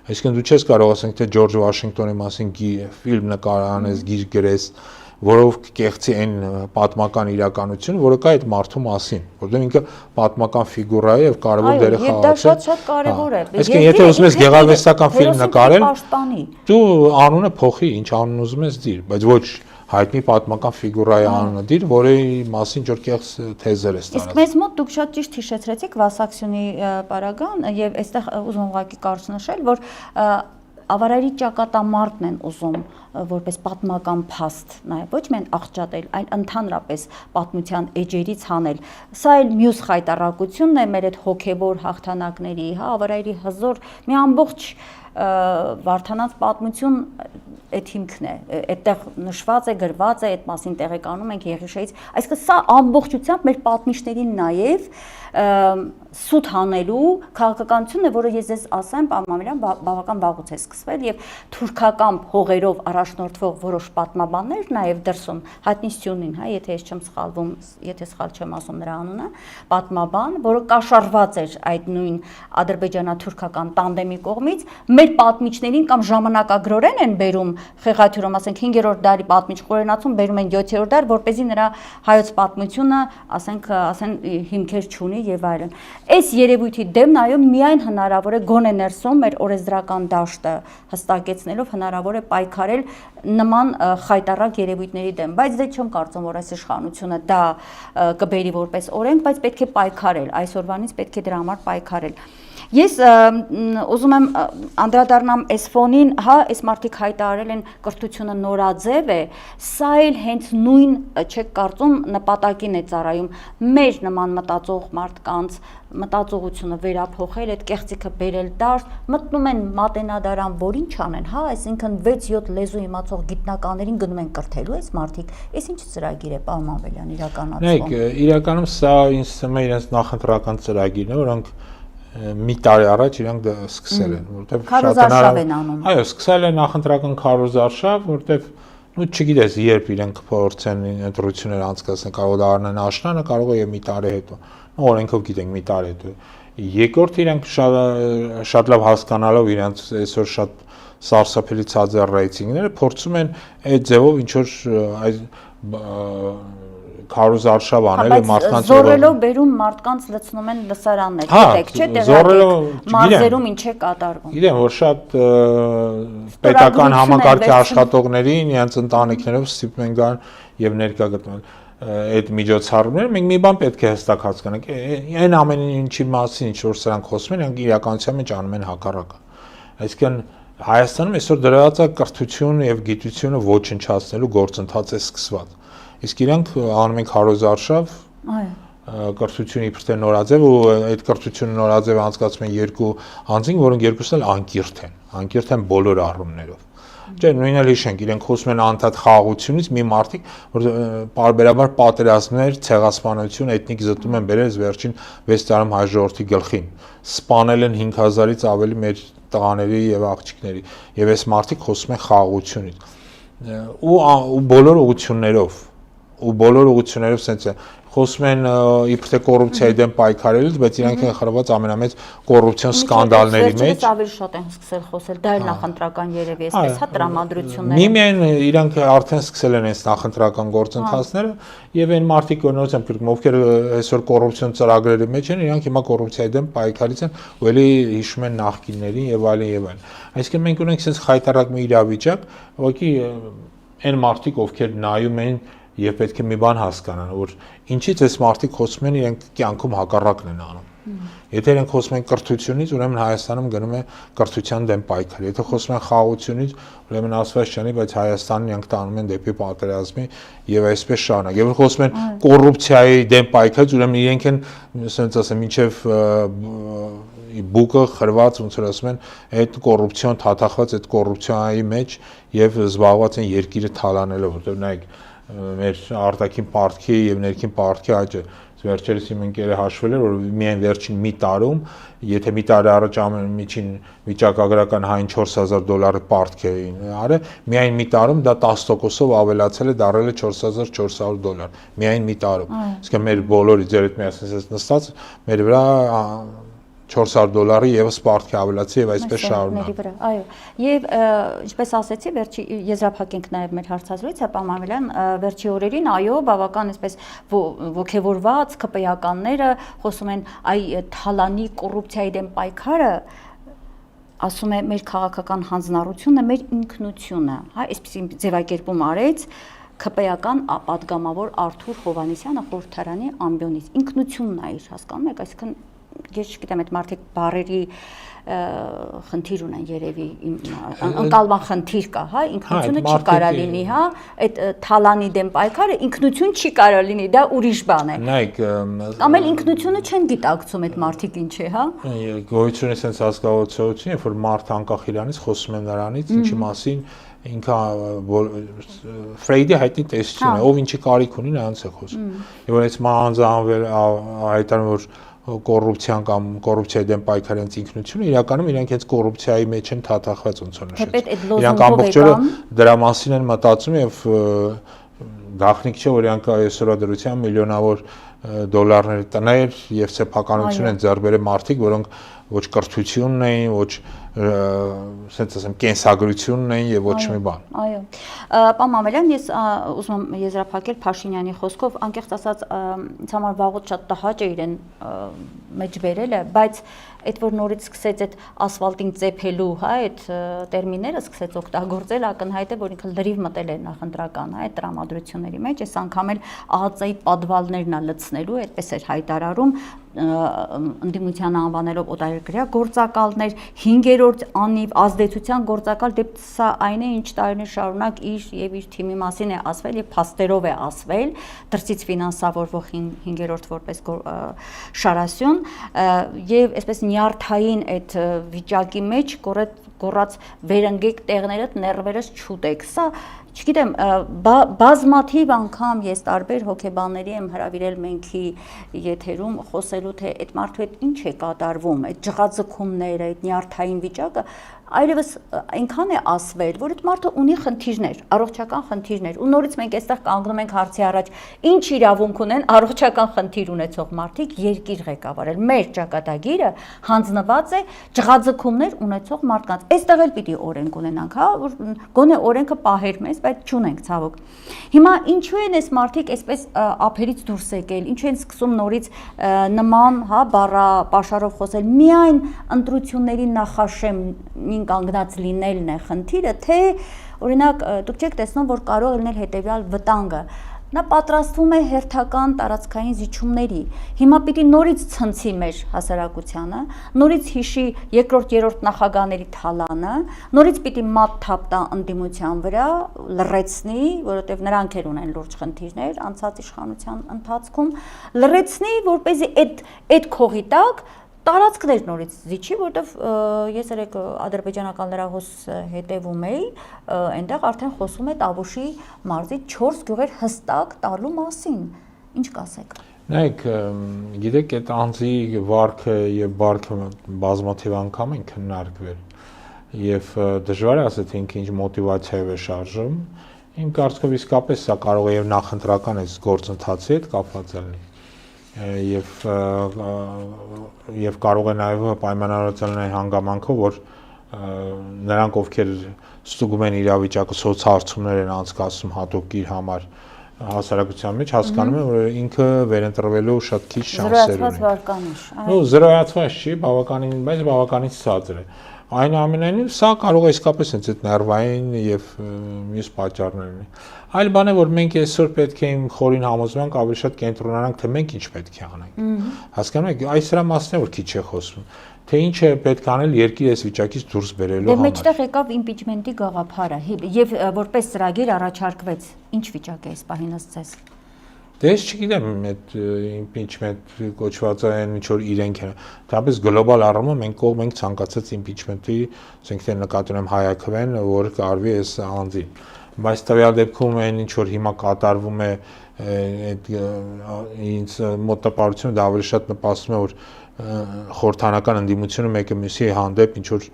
Այսինքն դու չես կարող ասենք թե Ջորջ Վաշինգտոնի մասին ֆիլմ նկարանես, գիր գրես, որով կեղծի այն պատմական իրականությունը, որը կա այդ մարդու մասին, որտեղ ինքը պատմական ֆիգուրա է եւ կարևոր դեր է խաղացել։ Այո, եւ դա շատ կարևոր է։ Այսինքն եթե ուզում ես գեղարվեստական ֆիլմ նկարել, դու անունը փոխի, ինչ անուն ուզում ես դիր, բայց ոչ հայտնի պատմական ֆիգուրայի անունը դիր, որի մասին ինչ-որ կեղծ թեզեր է ստացած։ Իսկ մեզ մոտ դուք շատ ճիշտ հիշեցրեցիք Վասակսյունի պարագան եւ այստեղ ուզում ուղղակի կարծ նշել, որ ավարարի ճակատամարտն են ուզում որպես պատմական փաստ նաեւ ոչ միայն աղճատել, այլ ընդհանրապես պատմության էջերից հանել։ Սա էլ մյուս խայտարակությունն է մեր այդ հոգեվոր հաղթանակների, հա, ավարարի հզոր մի ամբողջ Վարդանանց պատմություն այդ հիմքն է, այդտեղ նշված է, գրված է, այդ մասին տեղեկանում ենք Եղիշեից, այսինքն սա ամբողջությամբ մեր պատմիչներին նաև սուտ հանելու քաղաքականությունն է, որը ես ձեզ ասեմ, պարոն Մամիրյան, բավական վաղուց է սկսվել եւ թուրքական հողերով առաջնորդվող որոշ պատմաբաններ նաև դրսում հայտնի Սյունին, հա, եթե ես չեմ սխալվում, եթե սխալ չեմ ասում նրա անունը, պատմաբան, որը կաշառված էր այդ նույն ադրբեջանա-թուրքական տանդեմի կողմից, մեր պատմիչներին կամ ժամանակագրորեն են բերում խեղաթյուրում, ասենք 5-րդ դարի պատմիչ Խորենացուն բերում են 7-րդ դար, որպեսզի նրա հայոց պատմությունը, ասեն հիմքեր չունի եւ այլն։ Այս երևույթի դեմ նայում միայն հնարավոր է գոնե ներսում մեր օրենսդրական դաշտը հստակեցնելով հնարավոր է պայքարել նման խայտառակ երևույթների դեմ, բայց դե չեմ կարծում, որ այս իշխանությունը դա կբերի որպես օրենք, բայց պետք է պայքարել, այսօրվանից պետք է դրա համար պայքարել։ Ես ուզում եմ անդրադառնամ այս ֆոնին, հա, այս մարդիկ հայտարարել են կրթությունը նորաձև է, սա էլ հենց նույն, չեք կարծում, նպատակին է ծառայում մեր նման մտածող մարդկանց մտածողությունը վերափոխել, այդ կեղծիքը բերել դարձ, մտնում են մատենադարան, որ ինչ անեն, հա, այսինքն 6-7 լեզու իմացող գիտնականներին գնում են կրթելու այս մարդիկ, այս ինչ ծրագիր է, պարոն Մամելյան, իրականացվում։ Նայեք, իրականում սա ինձ թվում է իրենց նախընտրական ծրագիրն է, որոնք մի տարի առաջ իրանք դա սկսել են, որտեղ քարոզարշավ են անում։ Այո, սկսել են նախընտրական քարոզարշավ, որտեղ ու չգիտես երբ իրենք փորձեն ընտրություններ անցկացնել, կարող է դառնան աշնանը, կարող է եւ մի տարի հետո։ Օրենքով գիտենք մի տարի հետո։ Երկրորդ իրենք շատ լավ հասկանալով իրենց այսօր շատ սարսափելի ցածր ռեյտինգները փորձում են այդ ձևով ինչ որ քարոզարշավ անել եւ մարդկանց զորելով բերում մարդկանց լցնում են լսարաններ, գիտեք, չէ՞, տեղյակ մարզերում ինչ է կատարվում։ Գիտեմ, որ շատ պետական համակարգի աշխատողներին իրենց ընտանիքներով ստիպում են գան եւ ներկա գտնվել այդ միջոցառումները, մենք մի բան պետք է հստակ հասկանանք, այն ամեն ինչի մասին ինչ որ սրանք խոսում են, իրականության մեջ անում են հակառակը։ Այսինքն Հայաստանում այսօր դրված է կրթություն եւ գիտությունը ոչնչացնելու գործընթաց է սկսված։ Իսկ իրանք անում են քարոզարշավ, կրթությունը իբր թե նորաձև ու այդ կրթությունը նորաձև անցկացում են երկու անձինք, որոնք երկուսն էլ անկիրթ են բոլոր առումներով։ Չէ, նույնն էլ հիշենք, իրենք խոսում են անդադ խաղաղությունից, մի մարդիկ, որ պարբերաբար պատերազմներ, ցեղասպանություն, էթնիկ զտում են բերել վերջին 6 տարում հայ ժողովրդի գլխին։ Սպանել են 5000-ից ավելի մեր տղաների եւ աղջիկների։ Եվ այս մարդիկ խոսում են խաղաղությունից։ Ու բոլոր ուղղություններով sense խոսում են իբր թե կոռուպցիայի դեմ պայքարելուց, բայց իրանք են խրված ամենամեծ կոռուպցիոն սկանդալների մեջ։ Ավելի շատ են սկսել խոսել, դա էլ նախընտրական երևի էսպես հա տրամադրությունները։ Միմիայն իրանք արդեն սկսել են այս նախընտրական գործընթացները եւ այն մարդիկ օրինակ են ովքեր այսօր կոռուպցիոն ծրագրերի մեջ են, իրանք հիմա կոռուպցիայի դեմ պայքարից են ու էլի հիշում են նախկիններին եւ այլն եւ այլն։ Այսինքն մենք ունենք sense խայտարակ մի իրավիճակ, ուղղակի այն մարդիկ ովքեր նայում են եւ պետք է մի բան հասկանան, որ ինչից այս մարդիկ խոսում են իրենք կյանքում հակառակն են անում։ Եթե իրենք խոսում են կրթությունից, ուրեմն Հայաստանում գնում է կրթության դեմ պայքար։ Եթե խոսում են խաղաղությունից, ուրեմն ասված չանի, բայց Հայաստանն իրենք տանում են դեպի պատերազմի եւ այսպես շարունակ։ Եվ խոսում են կոռուպցիայի դեմ պայքարից, ուրեմն իրենք են, ասենք ասեմ, մինչեւ բուկը խրված, ոնց որ ասում են, այդ կոռուպցիոն թաթախված այդ կոռուպցիայի մեջ եւ զբաղված են երկիրը թալանելով, որտեղ նայեք մեր արտաքին պարտքի եւ ներքին պարտքի աճը վերջերս իմ ընկերը հաշվել էր որ միայն վերջին մի տարում եթե մի տարի առաջ միջին վիճակագրական հայն $4000 պարտք էին արել միայն մի տարում դա 10%-ով ավելացել է դառել է $4400 միայն մի տարում իսկ մեր բոլորի ձեր հետ միասին նստած մեր վրա $400 եւս պարտքի ավելացի եւ այսպես շարունակ։ Այո, եւ ինչպես ասեցի, վերջի եզրափակենք նաեւ մեր հարցազրույցը, պարոն Մամելյան, վերջի օրերին այո, բավական այսպես ոգևորված ԿՊ-ականները խոսում են այ թալանի կոռուպցիայի դեմ պայքարը ասում է մեր քաղաքական հանձնառությունը, մեր ինքնությունը, հա, այսպեսի ձևակերպում արեց ԿՊ-ական պատգամավոր Արթուր Հովհաննիսյանը խորհրդարանի ամբիոնից ինքնությունն է իր հասկանում եք, այսինքն ես չգիտեմ այդ մարդիկ բարերի խնդիր ունեն երևի անկալման խնդիր կա, հա, ինքնությունը չի կարա լինի, հա, այդ թալանի դեմ պայքարը ինքնություն չի կարա լինի, դա ուրիշ բան է։ Նայեք, կամ էլ ինքնությունը չեն գիտակցում այդ մարդիկ ինչ է, հա։ Գոյություն է sense հասկացողություն, երբ որ մարդ անկախ իրանից խոսում են նրանից, ինչի մասին ինքը Ֆրեյդի հայտնի տեսություն է, ով ինչի կարիք ունի նրանց է խոսում։ Եվ այս մանանձանվել հայտարարում որ կոռուպցիան կամ կոռուպցիայի դեմ պայքարած ինքնությունը իրականում իրենք հենց կոռուպցիայի մեջ են թաթախված ոնց որ նշեց։ Իրանք ամբողջ օրը դրա մասին են մտածում եւ գաղտնիք չէ որ իրանք այսօրվա դրությամբ միլիոնավոր դոլարների տներ եւ սեփականություն են ձեռք բերել մարդիկ, որոնք ոչ կրթությունն էին, ոչ ասենց ասեմ կենսագրությունն էին եւ ոչ մի բան։ Այո։ Պարոն Մամելյան, ես ուզում եմ եզրափակել Փաշինյանի խոսքով, անկեղծ ասած, ինձ համար վաղուց շատ տհաճ է իրեն մեջ բերելը, բայց այդ որ նորից սկսեց այդ ասֆալտին ծեփելու, հա, այդ տերմինները սկսեց օգտագործել, ակնհայտ է, որ ինքը լրիվ մտել է նախընտրական, հա, այդ տրամադրությունների մեջ, այս անգամ էլ ԱԱԾ-ի պատվալներն է լցնելու, այդպես էր հայտարարում, ընդդիմությանը անվանելով օտարերկրյա գործակալներ, 5-րդ անիվ ազդեցության գործակալ դեպ սա այն է, ինչ տարիներ շարունակ իր եւ իր թիմի մասին է ասվել եւ փաստերով է ասվել, դրսից ֆինանսավորվող 5-րդ որպես շարասյուն եւ այսպես նյարդային այդ վիճակի մեջ գոռաց վերընկեք տեղներդ ներվերս չուտեք, սա չգիտեմ, բազմաթիվ անգամ ես տարբեր հոգեբանների եմ հրավիրել մենքի եթերում խոսելու թե այդ մարդու հետ ինչ է կատարվում, այդ ջղաձգումները, այդ նյարդային վիճակը այլևս այնքան է ասվել, որ այդ մարդը ունի խնդիրներ, առողջական խնդիրներ, ու նորից մենք այստեղ կանգնում ենք հարցի առաջ, ինչ իրավունք ունեն առողջական խնդիր ունեցող մարդիկ երկիր ղեկավարել։ Մեր ճակատագիրը հանձնված է ջղաձգումներ ունեցող մարդկանց։ Այստեղ էլ պիտի օրենք ունենանք, հա, որ գոնե օրենքը պահեր մեզ, բայց չունենք ցավոք։ Հիմա ինչու են այս մարդիկ այսպես ափերից դուրս եկել, ինչու են սկսում նորից նման, հա, բառապաշարով խոսել, միայն ընտրությունների նախաշեմին կանգնած լինելն է խնդիրը, թե օրինակ դուք չեք տեսնում, որ կարող է լինել հետևյալ վտանգը։ Նա պատրաստվում է հերթական տարածքային զիջումների։ Հիմա պիտի նորից ցնցի մեր հասարակությանը, նորից հիշի երկրորդ, երրորդ նախագահների թալանը, նորից պիտի մատ թափ տա ընդդիմության վրա, լռեցնի, որովհետև նրանք էլ ունեն լուրջ խնդիրներ անցած իշխանության ընթացքում, լռեցնի, որպեսզի այդ քողի տակ տարածքներ նորից զիջի, որտեվ ես երեք ադրբեջանական լրահոս հետևում էի, այնտեղ արդեն խոսում է Տավուշի մարզի 4 գյուղեր հստակ տալու մասին։ Ինչ կասեք։ Նայեք, գիտեք, այդ անձի վարքը եւ բարքը բազմաթիվ անգամ են քննարկվել եւ դժվար է ասել թե ինքը ինչ մոտիվացիայով է շարժում։ Իմ կարծիքով իսկապես սա կարող է եւ նախընտրական այս գործընթացի հետ կապված լինի։ Եվ կարող է նաև պայմանավորվածել այն հանգամանքով, որ նրանք, ովքեր ստուգում են իրավիճակը, սոցհարցումներ են անցկացնում հատուկ իր համար հասարակության մեջ, հասկանում են, որ ինքը վերընտրվելու շատ քիչ շանսեր ունի։ Զրոյացված վարկանիշ։ Նո, զրոյացված չի, բայց բավականին ցածր է։ Այնուամենայնիվ սա կարող է իսկապես հենց այդ ներվային եւ մյուս պատճառներ ունի։ Այլ բան է, որ մենք այսօր պետք է իմ խորին համոզմանք ավելի շատ կենտրոնանանք, թե մենք ինչ պետք է անենք։ Հասկանում եք, այս դրա մասն է, որ քիչ է խոսվում, թե ինչ է պետք անել երկիրը այս վիճակից դուրս բերելու համար։ Դե մեջտեղ եկավ իմպիչմենտի գաղափարը եւ որպես ծրագիր առաջարկվեց։ Ինչ վիճակ է այս պահին ըստ ձեզ։ Դե ես չգիտեմ, այդ impeachment կոչվածը այն ինչ որ իրենք են։ Դրապես գլոբալ առումով մենք ցանկացած impeachment-ի, ասենք թե նկատի ունեմ հայակվեն, որ կարվի այս անձին։ Բայց տվյալ դեպքում այն ինչ որ հիմա կատարվում է, այդ ինձ մոտապարությունը դա ավելի շատ նպաստում է, որ խորհրդանական ընդդիմությունը մեկը մյուսի հանդեպ ինչ որ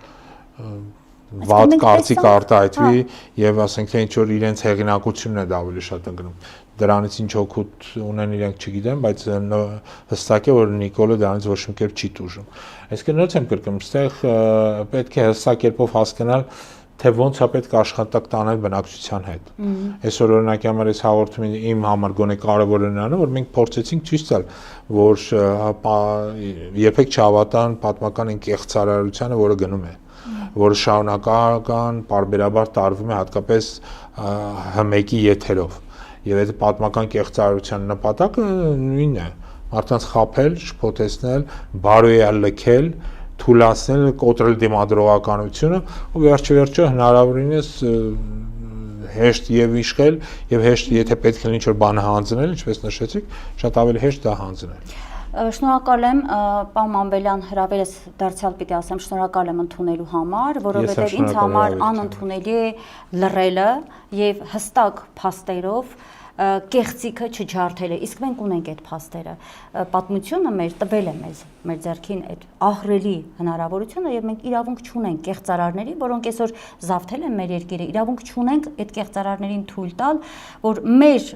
վատ կարծիք արտահայտվի եւ ասենք թե ինչ որ իրենց հեղինակությունն է դա ավելի շատ ընկնում։ Դրանից ինչ օգուտ ունեն իրենք չգիտեմ, բայց հստակ է որ Նիկոլը դրանից ոչ մի կերպ չի տուժում։ Այսինքն նորից եմ կրկնում, այստեղ պետք է հստակ կերպով հասկանալ թե ոնց է պետք աշխատանք տանել բնակչության հետ։ Այսօր օրինակի համար այս հաղորդումը իմ համար գոնե կարևորը նրան է, որ մենք փորձեցինք ցույց տալ, որ երբեք չհավատան պատմական այն կեղծարարությանը, որը գնում է, որը շարունակական պարբերաբար տարվում է հատկապես Հ1-ի եթերով։ Եվ այդ պատմական կեղծարարության նպատակը նույնն է՝ մարդկանց խաբել, շփոթեցնել, բարոյալ լքել, թուլացնել, կոտրել դիմադրողականությունը ու վերջը հնարավորինս հեշտ եւ իշխել եւ հեշտ եթե պետք է ինչ-որ բան հանձնել, ինչպես նշեցիք, շատ ավելի հեշտ դա հանձնել։ Շնորհակալ եմ, պարոն Մանվելյան, հրավերս դարձյալ պիտի ասեմ, շնորհակալ եմ ընդունելու համար, որովհետև ինձ համար անընդունելի է լռելը եւ հստակ փաստերով կեղծիքը չջարդելը, իսկ մենք ունենք այդ փաստերը, պատմությունը մեր տվել է մեզ, մեր ձեռքին այդ ահռելի հնարավորությունը եւ մենք իրավունք չունենք կեղծարարների, որոնք այսօր զավթել են մեր երկիրը, իրավունք չունենք այդ կեղծարարներին թույլ տալ, որ մեր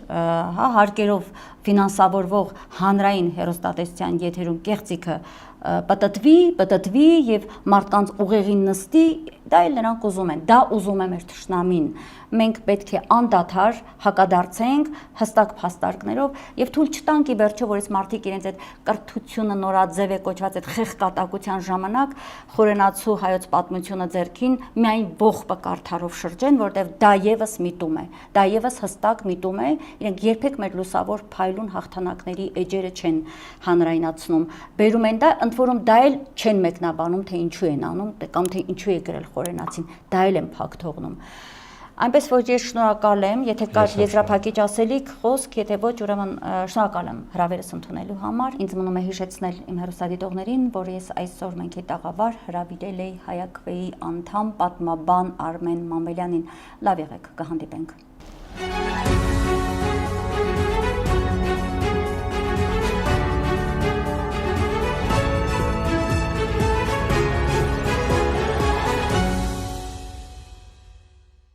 հարկերով ֆինանսավորվող հանրային հեռուստատեսության եթերում կեղծիքը պատտվի եւ մարդկանց ուղեղին նստի, դա էլ նրանք ուզում են, դա ուզում է մեր թշնամին։ Մենք պետք է անդադար հակադարձենք հստակ փաստարկներով եւ թույլ չտանք ի վերջո, որ այս մարդիկ իրենց այդ կրթությունը նորաձև է կոչված այդ խեղկատակության ժամանակ խորենացու հայոց պատմությունը ձեռքին միայն ողբը կարդարով շրջեն, որտեղ դա եւս միտում է, դա եւս հստակ միտում է, իրենք երբեք մեր լուսավոր փայլուն հաղթանակների էջերը չեն հանրայնացնում։ Բերում են դա, ընդ որում դա էլ չեն մեկնաբանում, թե ինչու են անում, կամ թե ինչու է գրել խորենացին, դա էլ են փակ թողնում։ Այնպես որ ես շնորհակալ եմ, եթե կար եզրափակիչ ասելիք, խոսք, եթե ոչ, ուրեմն շնորհակալ եմ հրավերս ընդունելու համար։ Ինձ մնում է հիշեցնել իմ հեռուստադիտողներին, որ ես այսօր մենք հետաղավար հրավիրել էի Հայակվեի անդամ պատմաբան Արմեն Մանվելյանին։ Լավ եղեք, կհանդիպենք։